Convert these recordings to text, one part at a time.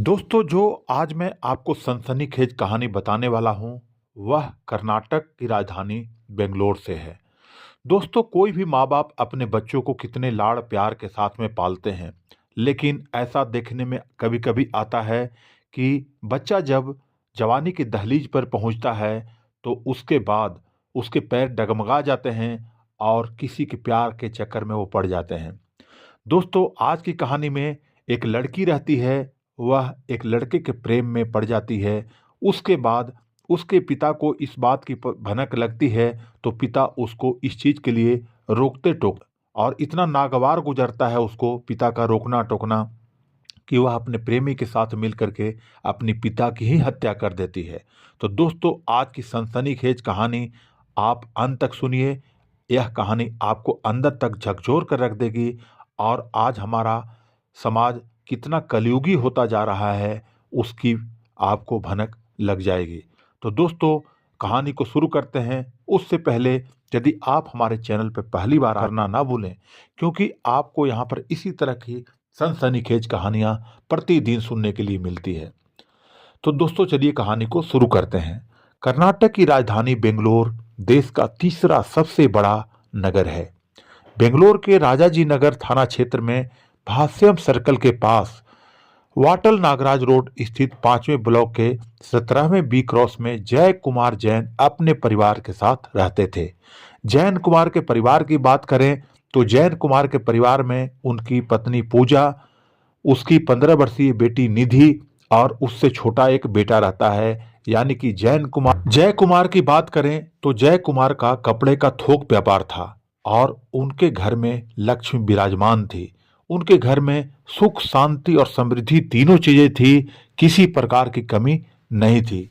दोस्तों, जो आज मैं आपको सनसनीखेज कहानी बताने वाला हूँ, वह कर्नाटक की राजधानी बेंगलोर से है। दोस्तों, कोई भी माँ-बाप अपने बच्चों को कितने लाड़ प्यार के साथ में पालते हैं, लेकिन ऐसा देखने में कभी-कभी आता है कि बच्चा जब जवानी की दहलीज पर पहुँचता है, तो उसके बाद उसके पैर डगमगा जाते हैं और किसी के प्यार के चक्कर में वो पड़ जाते हैं। दोस्तों, आज की कहानी में एक लड़की रहती है, वह एक लड़के के प्रेम में पड़ जाती है। उसके बाद उसके पिता को इस बात की भनक लगती है, तो पिता उसको इस चीज़ के लिए रोकते-टोक और इतना नागवार गुजरता है उसको पिता का रोकना-टोकना कि वह अपने प्रेमी के साथ मिल कर के अपने पिता की ही हत्या कर देती है। तो दोस्तों, आज की सनसनीखेज कहानी आप अंत तक सुनिए। यह कहानी आपको अंदर तक झकझोर कर रख देगी और आज हमारा समाज कितना कलयुगी होता जा रहा है, उसकी आपको भनक लग जाएगी। तो दोस्तों, कहानी को शुरू करते हैं। उससे पहले यदि आप हमारे चैनल पर पहली बार करना ना भूलें, क्योंकि आपको यहाँ पर इसी तरह की सनसनीखेज कहानियाँ प्रतिदिन सुनने के लिए मिलती है। तो दोस्तों, चलिए कहानी को शुरू करते हैं। कर्नाटक की राजधानी बेंगलोर देश का तीसरा सबसे बड़ा नगर है। बेंगलोर के राजाजी नगर थाना क्षेत्र में भास्यम सर्कल के पास वाटल नागराज रोड स्थित 5वें ब्लॉक के 17वें बी क्रॉस में जय कुमार जैन अपने परिवार के साथ रहते थे। जैन कुमार के परिवार की बात करें तो जैन कुमार के परिवार में उनकी पत्नी पूजा, उसकी 15 वर्षीय बेटी निधि और उससे छोटा एक बेटा रहता है, यानी कि जय कुमार की बात करें तो जय कुमार का कपड़े का थोक व्यापार था और उनके घर में लक्ष्मी विराजमान थी। उनके घर में सुख, शांति और समृद्धि तीनों चीजें थी, किसी प्रकार की कमी नहीं थी।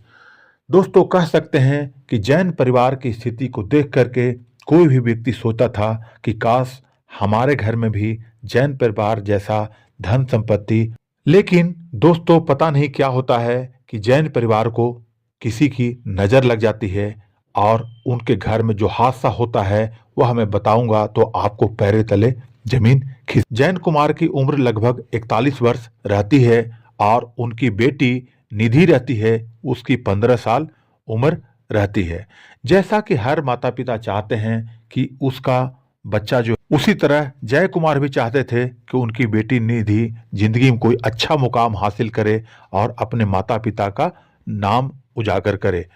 दोस्तों, कह सकते हैं कि जैन परिवार की स्थिति को देख करके कोई भी व्यक्ति सोचता था कि काश हमारे घर में भी जैन परिवार जैसा धन संपत्ति। लेकिन दोस्तों, पता नहीं क्या होता है कि जैन परिवार को किसी की नज़र लग जाती है और उनके घर में जो हादसा होता है वह मैं बताऊंगा तो आपको पैर तले जमीन खिस। जैन कुमार की उम्र लगभग 41 वर्ष रहती है और उनकी बेटी निधि रहती है, उसकी 15 साल उम्र रहती है। जैसा कि हर माता पिता चाहते हैं कि उसका बच्चा जो, उसी तरह जय कुमार भी चाहते थे कि उनकी बेटी निधि जिंदगी में कोई अच्छा मुकाम हासिल करे और अपने माता पिता का नाम उजागर करे।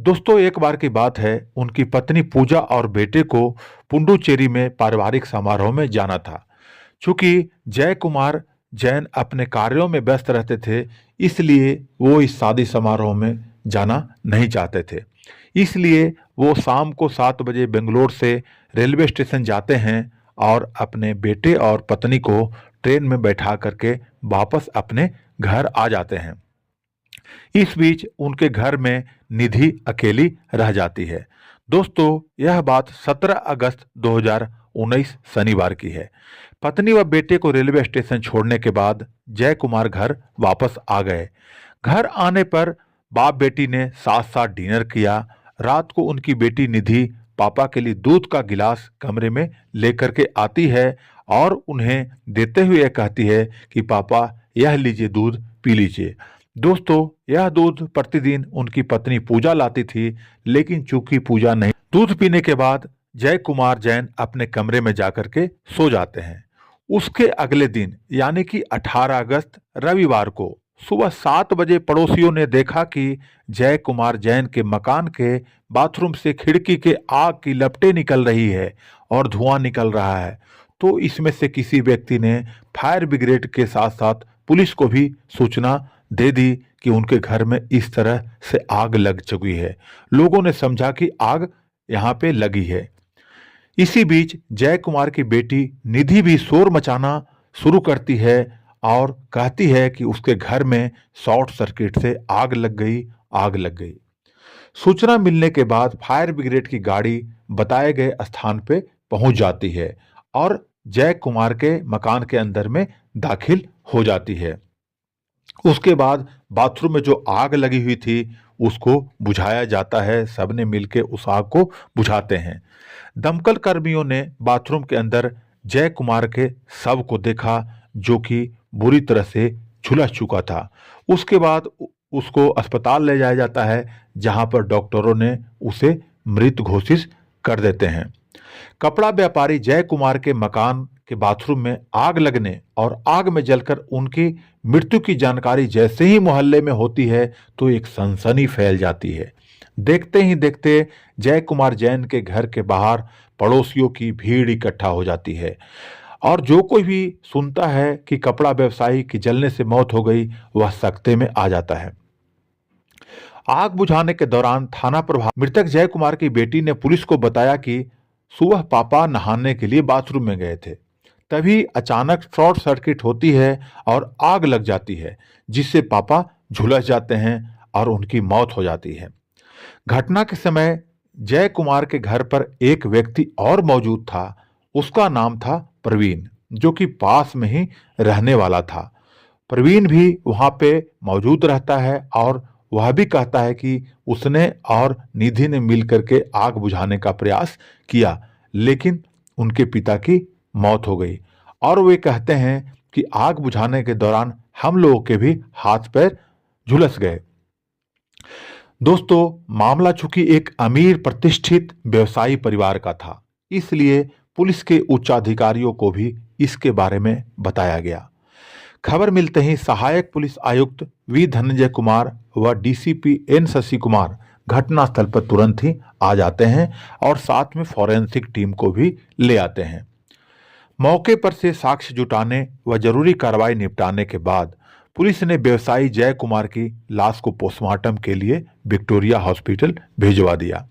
दोस्तों, एक बार की बात है, उनकी पत्नी पूजा और बेटे को पुडुचेरी में पारिवारिक समारोह में जाना था। चूंकि जय कुमार जैन अपने कार्यों में व्यस्त रहते थे, इसलिए वो इस शादी समारोह में जाना नहीं चाहते थे। इसलिए वो शाम को 7 बजे बेंगलोर से रेलवे स्टेशन जाते हैं और अपने बेटे और पत्नी को ट्रेन में बैठा करके वापस अपने घर आ जाते हैं। इस बीच उनके घर में निधि अकेली रह जाती है। दोस्तों, यह बात 17 अगस्त 2019 शनिवार की है। पत्नी व बेटे को रेलवे स्टेशन छोड़ने के बाद जय कुमार घर वापस आ गए। घर आने पर बाप बेटी ने साथ साथ डिनर किया। रात को उनकी बेटी निधि पापा के लिए दूध का गिलास कमरे में लेकर के आती है और उन्हें देते हुए यह कहती है कि पापा, यह लीजिए दूध पी लीजिए। दोस्तों, यह दूध प्रतिदिन उनकी पत्नी पूजा लाती थी, लेकिन चूंकि पूजा नहीं, दूध पीने के बाद जय कुमार जैन अपने कमरे में जाकर के सो जाते हैं। उसके अगले दिन यानी कि 18 अगस्त रविवार को सुबह 7 बजे पड़ोसियों ने देखा कि जय कुमार जैन के मकान के बाथरूम से खिड़की के आग की लपटें निकल रही है और धुआं निकल रहा है। तो इसमें से किसी व्यक्ति ने फायर ब्रिगेड के साथ साथ पुलिस को भी सूचना दे दी कि उनके घर में इस तरह से आग लग चुकी है। लोगों ने समझा कि आग यहाँ पे लगी है। इसी बीच जय कुमार की बेटी निधि भी शोर मचाना शुरू करती है और कहती है कि उसके घर में शॉर्ट सर्किट से आग लग गई, आग लग गई। सूचना मिलने के बाद फायर ब्रिगेड की गाड़ी बताए गए स्थान पे पहुंच जाती है और जय कुमार के मकान के अंदर में दाखिल हो जाती है। उसके बाद बाथरूम में जो आग लगी हुई थी उसको बुझाया जाता है। सबने मिलकर उस आग को बुझाते हैं। दमकल कर्मियों ने बाथरूम के अंदर जय कुमार के शव को देखा, जो कि बुरी तरह से झुलस चुका था। उसके बाद उसको अस्पताल ले जाया जाता है, जहां पर डॉक्टरों ने उसे मृत घोषित कर देते हैं। कपड़ा व्यापारी जय कुमार के मकान के बाथरूम में आग लगने और आग में जलकर उनकी मृत्यु की जानकारी जैसे ही मोहल्ले में होती है तो एक सनसनी फैल जाती है। देखते ही देखते जय कुमार जैन के घर के बाहर पड़ोसियों की भीड़ इकट्ठा हो जाती है, और जो कोई भी सुनता है कि कपड़ा व्यवसायी की जलने से मौत हो गई, वह सकते में आ जाता है। आग बुझाने के दौरान थाना प्रभारी मृतक जय कुमार की बेटी ने पुलिस को बताया कि सुबह पापा नहाने के लिए बाथरूम में गए थे, तभी अचानक शॉर्ट सर्किट होती है और आग लग जाती है, जिससे पापा झुलस जाते हैं और उनकी मौत हो जाती है। घटना के समय जय कुमार के घर पर एक व्यक्ति और मौजूद था। उसका नाम था प्रवीण, जो कि पास में ही रहने वाला था। प्रवीण भी वहां पे मौजूद रहता है और वह भी कहता है कि उसने और निधि ने मिलकर के आग बुझाने का प्रयास किया, लेकिन उनके पिता की मौत हो गई। और वे कहते हैं कि आग बुझाने के दौरान हम लोगों के भी हाथ पैर झुलस गए। दोस्तों, मामला चूंकि एक अमीर प्रतिष्ठित व्यवसायी परिवार का था, इसलिए पुलिस के उच्चाधिकारियों को भी इसके बारे में बताया गया। खबर मिलते ही सहायक पुलिस आयुक्त वी धनंजय कुमार व डीसीपी एन शशि कुमार घटनास्थल पर तुरंत ही आ जाते हैं और साथ में फॉरेंसिक टीम को भी ले आते हैं। मौके पर से साक्ष्य जुटाने व जरूरी कार्रवाई निपटाने के बाद पुलिस ने व्यवसायी जय कुमार की लाश को पोस्टमार्टम के लिए विक्टोरिया हॉस्पिटल भिजवा दिया।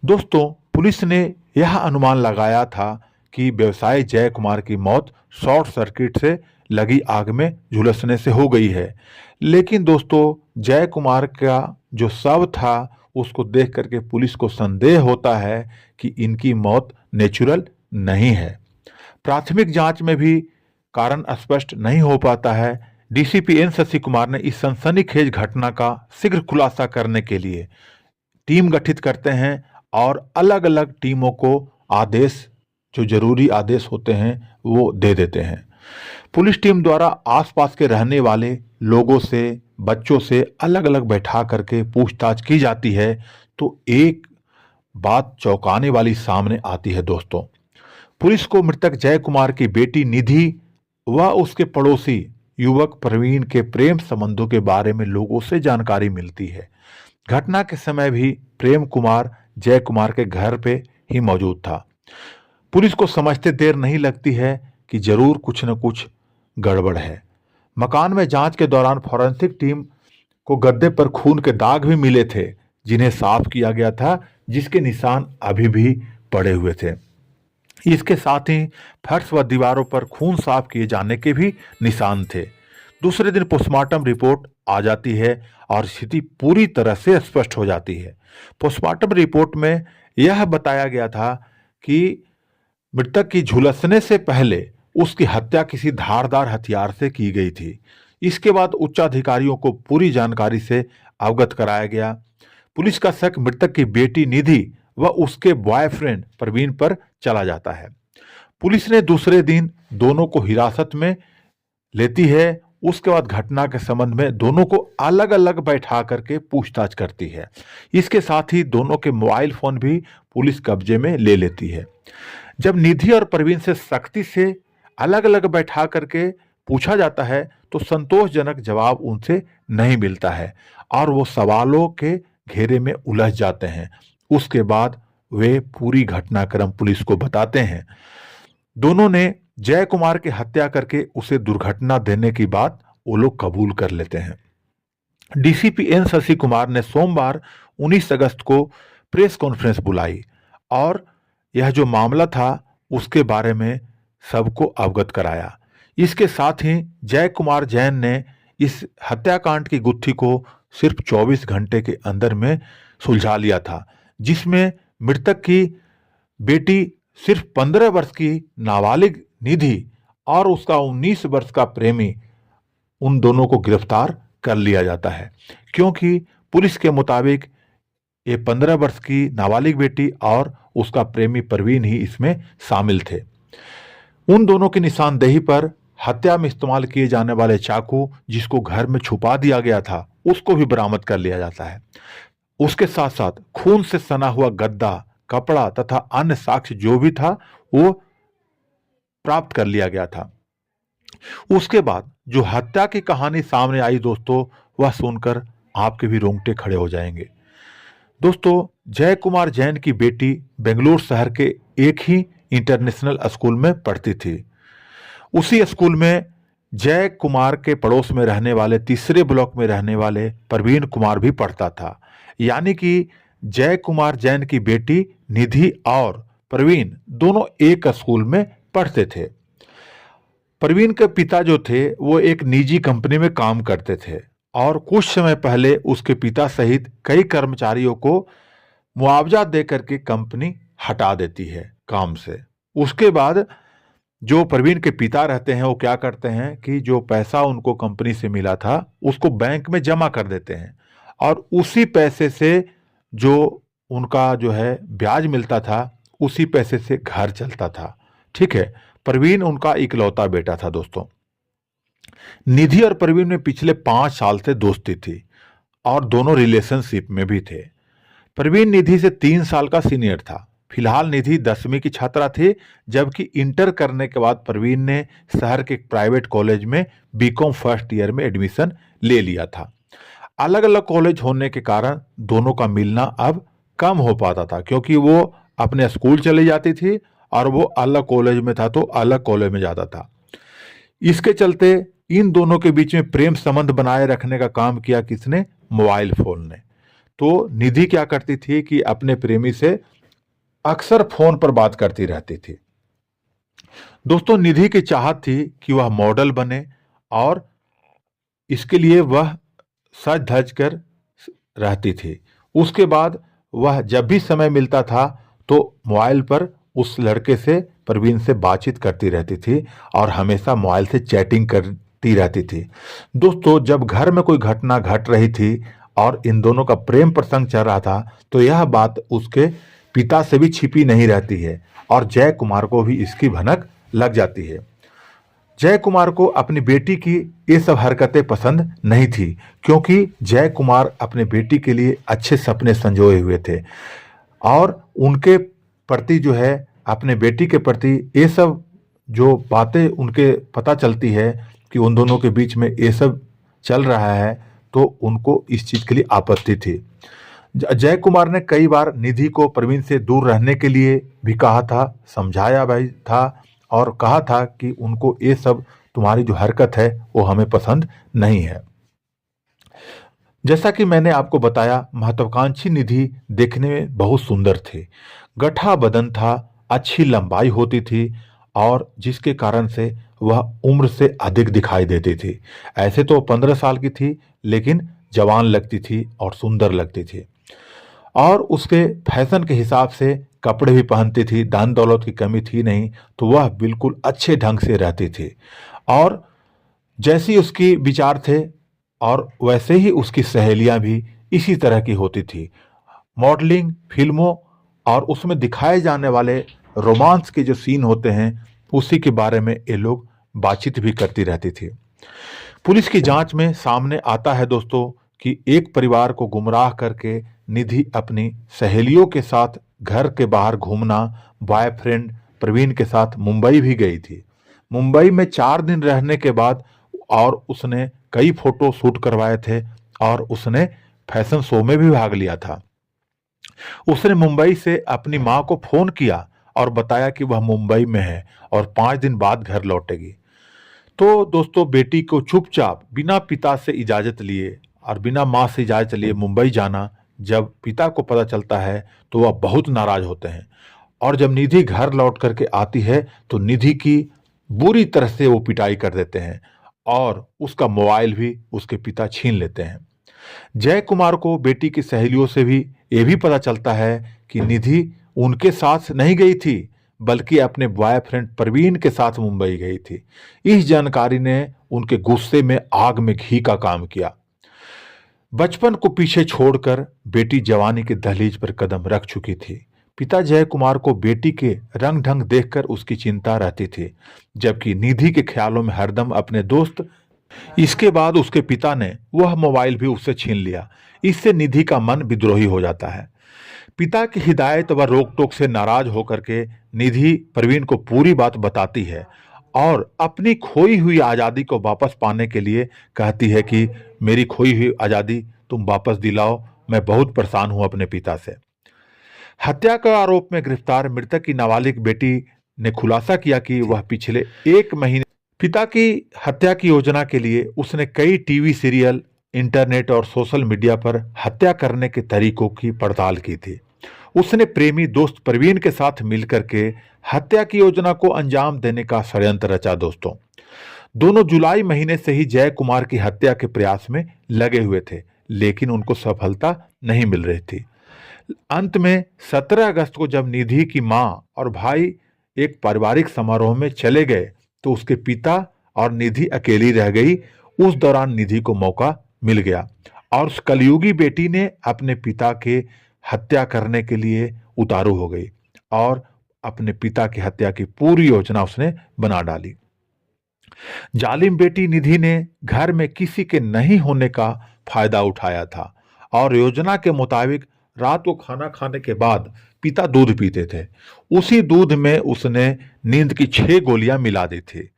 दोस्तों, पुलिस ने यह अनुमान लगाया था कि व्यवसायी जय कुमार की मौत शॉर्ट सर्किट से लगी आग में झुलसने से हो गई है, लेकिन दोस्तों, जय कुमार का जो शव था उसको देख करके पुलिस को संदेह होता है कि इनकी मौत नेचुरल नहीं है। प्राथमिक जांच में भी कारण स्पष्ट नहीं हो पाता है। डीसीपी एन शशि कुमार ने इस सनसनीखेज घटना का शीघ्र खुलासा करने के लिए टीम गठित करते हैं और अलग अलग टीमों को आदेश, जो जरूरी आदेश होते हैं, वो दे देते हैं। पुलिस टीम द्वारा आसपास के रहने वाले लोगों से, बच्चों से अलग अलग बैठा करके पूछताछ की जाती है, तो एक बात चौंकाने वाली सामने आती है। दोस्तों, पुलिस को मृतक जय कुमार की बेटी निधि व उसके पड़ोसी युवक प्रवीण के प्रेम संबंधों के बारे में लोगों से जानकारी मिलती है। घटना के समय भी प्रेम कुमार जय कुमार के घर पे ही मौजूद था। पुलिस को समझते देर नहीं लगती है कि जरूर कुछ न कुछ गड़बड़ है। मकान में जांच के दौरान फॉरेंसिक टीम को गद्दे पर खून के दाग भी मिले थे, जिन्हें साफ किया गया था, जिसके निशान अभी भी पड़े हुए थे। इसके साथ ही फर्श व दीवारों पर खून साफ किए जाने के भी निशान थे। दूसरे दिन पोस्टमार्टम रिपोर्ट आ जाती है और स्थिति पूरी तरह से स्पष्ट हो जाती है। पोस्टमार्टम रिपोर्ट में यह बताया गया था कि मृतक की झुलसने से पहले उसकी हत्या किसी धारदार हथियार से की गई थी। इसके बाद उच्चाधिकारियों को पूरी जानकारी से अवगत कराया गया। पुलिस का शक मृतक की बेटी निधि व उसके बॉयफ्रेंड प्रवीण पर चला जाता है। पुलिस ने दूसरे दिन दोनों को हिरासत में लेती है। उसके बाद घटना के संबंध में दोनों को अलग अलग बैठा करके पूछताछ करती है। इसके साथ ही दोनों के मोबाइल फोन भी पुलिस कब्जे में ले लेती है। जब निधि और प्रवीण से सख्ती से अलग अलग बैठा करके पूछा जाता है तो संतोषजनक जवाब उनसे नहीं मिलता है और वो सवालों के घेरे में उलझ जाते हैं। उसके बाद वे पूरी घटनाक्रम पुलिस को बताते हैं। दोनों ने जय कुमार की हत्या करके उसे दुर्घटना देने की बात वो लोग कबूल कर लेते हैं। डीसीपी एन शशि कुमार ने सोमवार 19 अगस्त को प्रेस कॉन्फ्रेंस बुलाई और यह जो मामला था उसके बारे में सबको अवगत कराया। इसके साथ ही जय कुमार जैन ने इस हत्याकांड की गुत्थी को सिर्फ 24 घंटे के अंदर में सुलझा लिया था, जिसमें मृतक की बेटी सिर्फ 15 वर्ष की नाबालिग निधि और उसका 19 वर्ष का प्रेमी, उन दोनों को गिरफ्तार कर लिया जाता है, क्योंकि पुलिस के मुताबिक ये 15 वर्ष की नाबालिग बेटी और उसका प्रेमी प्रवीण ही इसमें शामिल थे। उन दोनों की निशानदेही पर हत्या में इस्तेमाल किए जाने वाले चाकू जिसको घर में छुपा दिया गया था उसको भी बरामद कर लिया जाता है। उसके साथ साथ खून से सना हुआ गद्दा, कपड़ा तथा अन्य साक्ष्य जो भी था वो प्राप्त कर लिया गया था। उसके बाद जो हत्या की कहानी सामने आई दोस्तों, वह सुनकर आपके भी रोंगटे खड़े हो जाएंगे। दोस्तों, जय कुमार जैन की बेटी बेंगलुरु शहर के एक ही इंटरनेशनल स्कूल में पढ़ती थी। उसी स्कूल में जय कुमार के पड़ोस में रहने वाले तीसरे ब्लॉक में रहने वाले प्रवीण कुमार भी पढ़ता था। यानी कि जय कुमार जैन की बेटी निधि और प्रवीण दोनों एक स्कूल में पढ़ते थे। प्रवीण के पिता जो थे वो एक निजी कंपनी में काम करते थे और कुछ समय पहले उसके पिता सहित कई कर्मचारियों को मुआवजा देकर के कंपनी हटा देती है काम से। उसके बाद जो प्रवीण के पिता रहते हैं वो क्या करते हैं कि जो पैसा उनको कंपनी से मिला था उसको बैंक में जमा कर देते हैं और उसी पैसे से जो उनका जो है ब्याज मिलता था उसी पैसे से घर चलता था। ठीक है, प्रवीण उनका इकलौता बेटा था दोस्तों। निधि और प्रवीण में पिछले 5 साल से दोस्ती थी और दोनों रिलेशनशिप में भी थे। प्रवीण निधि से 3 साल का सीनियर था। फिलहाल निधि 10वीं की छात्रा थी, जबकि इंटर करने के बाद प्रवीण ने शहर के एक प्राइवेट कॉलेज में बीकॉम फर्स्ट ईयर में एडमिशन ले लिया था। अलग अलग कॉलेज होने के कारण दोनों का मिलना अब कम हो पाता था, क्योंकि वो अपने स्कूल चली जाती थी और वो अलग कॉलेज में था तो अलग कॉलेज में जाता था। इसके चलते इन दोनों के बीच में प्रेम संबंध बनाए रखने का काम किया किसने? मोबाइल फोन ने। तो निधि क्या करती थी कि अपने प्रेमी से अक्सर फोन पर बात करती रहती थी। दोस्तों, निधि की चाहत थी कि वह मॉडल बने और इसके लिए वह सज धज कर रहती थी। उसके बाद वह जब भी समय मिलता था तो मोबाइल पर उस लड़के से, प्रवीण से बातचीत करती रहती थी और हमेशा मोबाइल से चैटिंग करती रहती थी। दोस्तों, जब घर में कोई घटना घट रही थी और इन दोनों का प्रेम प्रसंग चल रहा था तो यह बात उसके पिता से भी छिपी नहीं रहती है और जय कुमार को भी इसकी भनक लग जाती है। जय कुमार को अपनी बेटी की ये सब हरकतें पसंद नहीं थी, क्योंकि जय कुमार अपने बेटी के लिए अच्छे सपने संजोए हुए थे और उनके प्रति जो है, अपने बेटी के प्रति ये सब जो बातें उनके पता चलती है कि उन दोनों के बीच में ये सब चल रहा है, तो उनको इस चीज़ के लिए आपत्ति थी। जय कुमार ने कई बार निधि को प्रवीण से दूर रहने के लिए भी कहा था, समझाया भाई था और कहा था कि उनको ये सब तुम्हारी जो हरकत है वो हमें पसंद नहीं है। जैसा कि मैंने आपको बताया, महत्वाकांक्षी निधि देखने में बहुत सुंदर थी। गठा बदन था, अच्छी लंबाई होती थी और जिसके कारण से वह उम्र से अधिक दिखाई देती थी। ऐसे तो 15 साल की थी, लेकिन जवान लगती थी और सुंदर लगती थी और उसके फैशन के हिसाब से कपड़े भी पहनती थी। दान दौलत की कमी थी नहीं, तो वह बिल्कुल अच्छे ढंग से रहती थी और जैसी उसकी विचार थे और वैसे ही उसकी सहेलियां भी इसी तरह की होती थी। मॉडलिंग, फिल्मों और उसमें दिखाए जाने वाले रोमांस के जो सीन होते हैं उसी के बारे में ये लोग बातचीत भी करती रहती थी। पुलिस की जांच में सामने आता है दोस्तों कि एक परिवार को गुमराह करके निधि अपनी सहेलियों के साथ घर के बाहर घूमना, बॉयफ्रेंड प्रवीण के साथ मुंबई भी गई थी। मुंबई में 4 दिन रहने के बाद और उसने कई फोटो शूट करवाए थे और उसने फैशन शो में भी भाग लिया था। उसने मुंबई से अपनी माँ को फोन किया और बताया कि वह मुंबई में है और 5 दिन बाद घर लौटेगी। तो दोस्तों, बेटी को चुपचाप बिना पिता से इजाज़त लिए और बिना माँ से इजाज़त लिए मुंबई जाना, जब पिता को पता चलता है तो वह बहुत नाराज होते हैं और जब निधि घर लौट करके आती है तो निधि की बुरी तरह से वो पिटाई कर देते हैं और उसका मोबाइल भी उसके पिता छीन लेते हैं। जय कुमार को बेटी की सहेलियों से भी ये भी पता चलता है कि निधि उनके साथ नहीं गई थी, बल्कि अपने बॉयफ्रेंड प्रवीण के साथ मुंबई गई थी। इस जानकारी ने उनके गुस्से में आग में घी का काम किया। बचपन को पीछे छोड़कर बेटी जवानी के दहलीज पर कदम रख चुकी थी। पिता जय कुमार को बेटी के रंग ढंग देखकर उसकी चिंता रहती थी, जबकि निधि के ख्यालों में हरदम अपने दोस्त। इसके बाद उसके पिता ने वह मोबाइल भी उससे छीन लिया। इससे निधि का मन विद्रोही हो जाता है। पिता की हिदायत व रोक टोक से नाराज होकर के निधि प्रवीण को पूरी बात बताती है और अपनी खोई हुई आज़ादी को वापस पाने के लिए कहती है कि मेरी खोई हुई आज़ादी तुम वापस दिलाओ, मैं बहुत परेशान हूं अपने पिता से। हत्या के आरोप में गिरफ्तार मृतक की नाबालिग बेटी ने खुलासा किया कि वह पिछले 1 महीने पिता की हत्या की योजना के लिए उसने कई टीवी सीरियल, इंटरनेट और सोशल मीडिया पर हत्या करने के तरीकों की पड़ताल की थी। उसने प्रेमी दोस्त प्रवीण के साथ मिलकर के हत्या की योजना को अंजाम देने का षड्यंत्र रचा। दोस्तों, दोनों जुलाई महीने से ही जय कुमार की हत्या के प्रयास में लगे हुए थे, लेकिन उनको सफलता नहीं मिल रही थी। अंत में 17 अगस्त को जब निधि की मां और भाई एक पारिवारिक समारोह में चले गए तो उसके पिता और निधि अकेली रह गई। उस दौरान निधि को मौका मिल गया और उस कलयुगी बेटी ने अपने पिता के हत्या करने के लिए उतारू हो गई और अपने पिता की हत्या की पूरी योजना उसने बना डाली। जालिम बेटी निधि ने घर में किसी के नहीं होने का फायदा उठाया था और योजना के मुताबिक रात को खाना खाने के बाद पिता दूध पीते थे। उसी दूध में उसने नींद की 6 गोलियां मिला दी थी।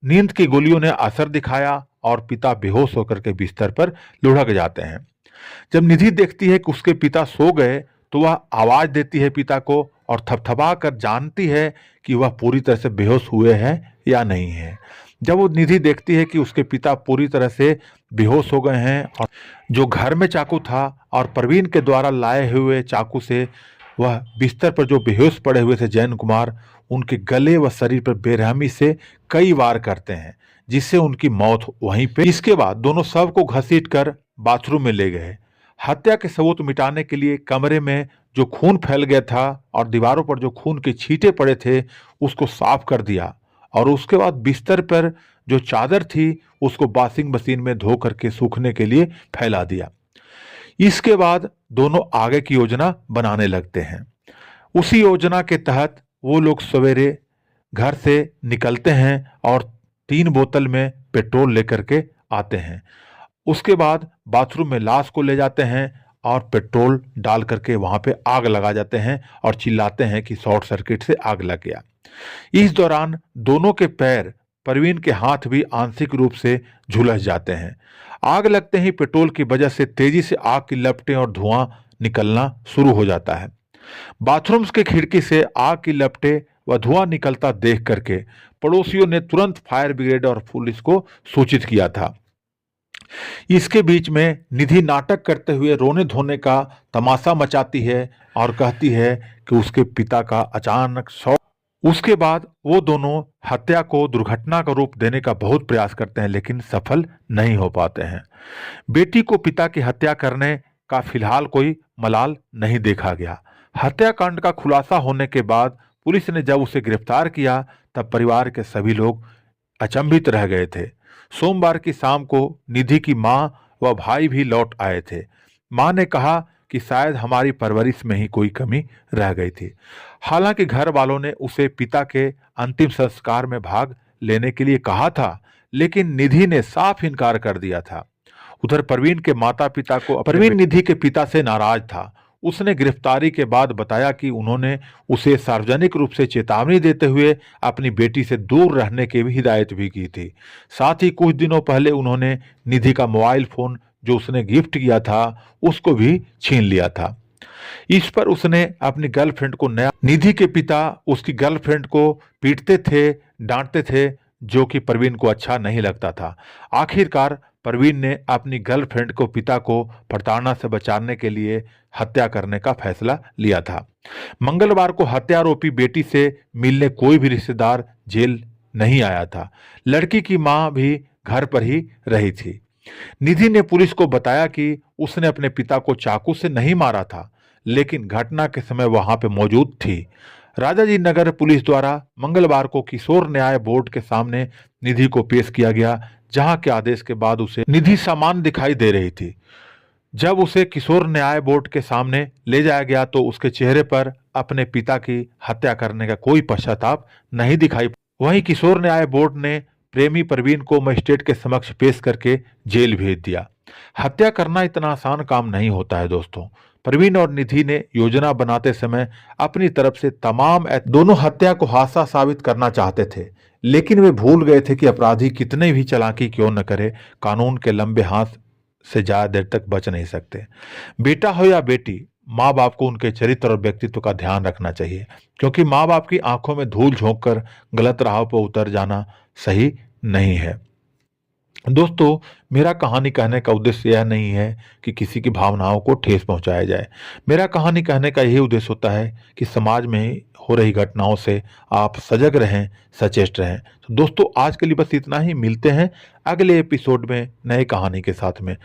नींद की गोलियों ने असर दिखाया और पिता बेहोश होकर के बिस्तर पर लुढ़क जाते हैं। जब निधि देखती है कि उसके पिता सो गए तो वह आवाज देती है पिता को और थपथपा कर जानती है कि वह पूरी तरह से बेहोश हुए हैं या नहीं है। जब वो निधि देखती है कि उसके पिता पूरी तरह से बेहोश हो गए हैं और जो घर में चाकू था और प्रवीण के द्वारा लाए हुए चाकू से वह बिस्तर पर जो बेहोश पड़े हुए थे जैन कुमार, उनके गले व शरीर पर बेरहमी से कई वार करते हैं, जिससे उनकी मौत वहीं पे। इसके बाद दोनों शव को घसीट कर बाथरूम में ले गए। हत्या के सबूत मिटाने के लिए कमरे में जो खून फैल गया था और दीवारों पर जो खून के छींटे पड़े थे उसको साफ कर दिया और उसके बाद बिस्तर पर जो चादर थी उसको वॉशिंग मशीन में धो करके सूखने के लिए फैला दिया। इसके बाद दोनों आगे की योजना बनाने लगते हैं। उसी योजना के तहत वो लोग सवेरे घर से निकलते हैं और 3 बोतल में पेट्रोल लेकर के आते हैं। उसके बाद बाथरूम में लाश को ले जाते हैं और पेट्रोल डाल करके वहां पे आग लगा जाते हैं और चिल्लाते हैं कि शॉर्ट सर्किट से आग लग गया। इस दौरान दोनों के पैर, प्रवीण के हाथ भी आंशिक रूप से झुलस जाते हैं। आग लगते ही पेट्रोल की वजह से तेजी से आग की लपटें और धुआं निकलना शुरू हो जाता है। बाथरूम के खिड़की से आग की लपटें व धुआं निकलता देख करके पड़ोसियों ने तुरंत फायर ब्रिगेड और पुलिस को सूचित किया था। इसके बीच में निधि नाटक करते हुए रोने धोने का तमाशा मचाती है और कहती है कि उसके पिता का अचानक शौक। उसके बाद वो दोनों हत्या को दुर्घटना का रूप देने का बहुत प्रयास करते हैं, लेकिन सफल नहीं हो पाते हैं। बेटी को पिता की हत्या करने का फिलहाल कोई मलाल नहीं देखा गया। हत्याकांड का खुलासा होने के बाद पुलिस ने जब उसे गिरफ्तार किया तब परिवार के सभी लोग अचंभित रह गए थे। सोमवार की शाम को निधि की मां व भाई भी लौट आए थे। मां ने कहा कि शायद हमारी परवरिश में ही कोई कमी रह गई थी। हालांकि घर वालों ने उसे पिता के अंतिम संस्कार में भाग लेने के लिए कहा था, लेकिन निधि ने साफ इनकार कर दिया था। उधर प्रवीण के माता पिता को प्रवीण निधि के पिता से नाराज था। उसने गिरफ्तारी के बाद बताया कि उन्होंने उसे सार्वजनिक रूप से चेतावनी देते हुए अपनी बेटी से दूर रहने की भी हिदायत भी की थी। साथ ही कुछ दिनों पहले उन्होंने निधि का मोबाइल फोन जो उसने गिफ्ट किया था उसको भी छीन लिया था। इस पर उसने अपनी गर्लफ्रेंड को नया। निधि के पिता उसकी गर्लफ्रेंड को पीटते थे, डांटते थे, जो कि प्रवीण को अच्छा नहीं लगता था। आखिरकार प्रवीण ने अपनी गर्लफ्रेंड को पिता को प्रताड़ना से बचाने के लिए हत्या करने का फैसला लिया था। मंगलवार को हत्यारोपी बेटी से मिलने कोई भी रिश्तेदार जेल नहीं आया था। लड़की की मां भी घर पर ही रही थी। निधि ने पुलिस को बताया कि उसने अपने पिता को चाकू से नहीं मारा था, लेकिन घटना के समय वहां पे मौजूद थी। राजाजी नगर पुलिस द्वारा मंगलवार को किशोर न्याय बोर्ड के सामने निधि को पेश किया गया, जहां के आदेश के बाद उसे निधि सामान्य दिखाई दे रही थी। जब उसे किशोर न्याय बोर्ड के सामने ले जाया गया तो उसके चेहरे पर अपने पिता की हत्या करने का कोई पश्चाताप नहीं दिखाई। वहीं किशोर न्याय बोर्ड ने प्रेमी प्रवीण को मजिस्ट्रेट के समक्ष पेश करके जेल भेज दिया। हत्या करना इतना आसान काम नहीं होता है दोस्तों। प्रवीण और निधि ने योजना बनाते समय अपनी तरफ से दोनों हत्या को हादसा साबित करना चाहते थे, लेकिन वे भूल गए थे कि अपराधी कितने भी चालाकी क्यों न करे, कानून के लंबे हाथ से ज्यादा देर तक बच नहीं सकते। बेटा हो या बेटी, माँ बाप को उनके चरित्र और व्यक्तित्व का ध्यान रखना चाहिए, क्योंकि माँ बाप की आंखों में धूल झोंक कर गलत राह पर उतर जाना सही नहीं है। दोस्तों, मेरा कहानी कहने का उद्देश्य यह नहीं है कि किसी की भावनाओं को ठेस पहुंचाया जाए। मेरा कहानी कहने का यही उद्देश्य होता है कि समाज में हो रही घटनाओं से आप सजग रहें, सचेत रहें। तो दोस्तों, आज के लिए बस इतना ही। मिलते हैं अगले एपिसोड में नए कहानी के साथ में।